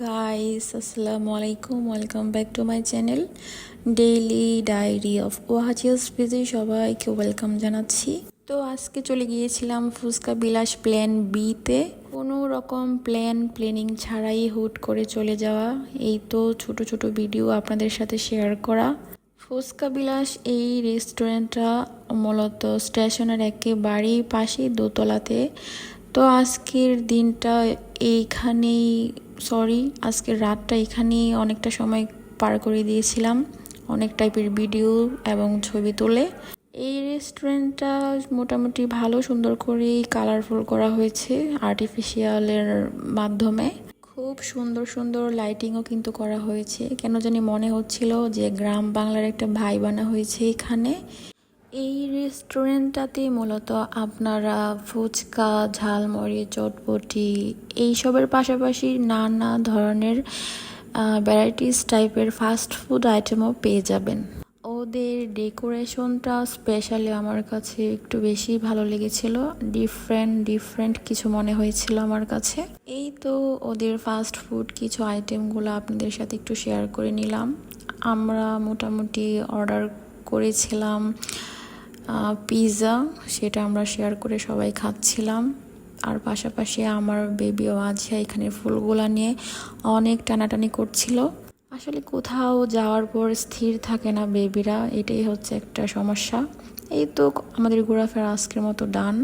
Guys, আসসালামু আলাইকুম। Welcome back to my channel daily diary of ওয়াহাজিয়াস পেজে সবাইকে ওয়েলকাম জানাচ্ছি। তো আজকে চলে গিয়েছিলাম ফুচকা বিলাস প্ল্যান বিতে। কোনো রকম প্ল্যানিং ছাড়াই হুট করে চলে যাওয়া, এই তো ছোট ছোট ভিডিও আপনাদের সাথে শেয়ার করা। ফুচকা বিলাস এই রেস্টুরেন্টটা মূলত স্টেশনের একেবারেই পাশে দোতলাতে। তো আজকের দিনটা এইখানেই আজকের রাতটা এখানেই অনেকটা সময় পার করে দিয়েছিলাম, অনেক টাইপের ভিডিও এবং ছবি তুলে। এই রেস্টুরেন্টটা মোটামুটি ভালো সুন্দর করেই কালারফুল করা হয়েছে আর্টিফিশিয়ালের মাধ্যমে। খুব সুন্দর সুন্দর লাইটিংও কিন্তু করা হয়েছে, কেন জানি মনে হচ্ছিল যে গ্রাম বাংলার একটা ভাইবানা হয়েছে এখানে। এই রেস্টুরেন্টটাতে মূলত আপনারা ফুচকা, ঝালমুড়ি, চটপটি এইসবের পাশাপাশি নানা ধরনের ভ্যারাইটিস টাইপের ফাস্ট ফুড আইটেমও পেয়ে যাবেন। ওদের ডেকোরেশনটা স্পেশালি আমার কাছে একটু বেশি ভালো লেগেছিল, ডিফারেন্ট কিছু মনে হয়েছিল আমার কাছে। এই তো ওদের ফাস্ট ফুড কিছু আইটেমগুলো আপনাদের সাথে একটু শেয়ার করে নিলাম। আমরা মোটামুটি অর্ডার করেছিলাম পিৎজা, সেটা আমরা শেয়ার করে সবাই খাচ্ছিলাম। আর পাশাপাশি আমার বেবিও আছে এখানে ফুলগুলা নিয়ে অনেক টানাটানি করছিল। আসলে কোথাও যাওয়ার পর স্থির থাকে না বেবিরা, এটাই হচ্ছে একটা সমস্যা। এই তো আমাদের ঘোরাফেরা আজকের মতো ডান।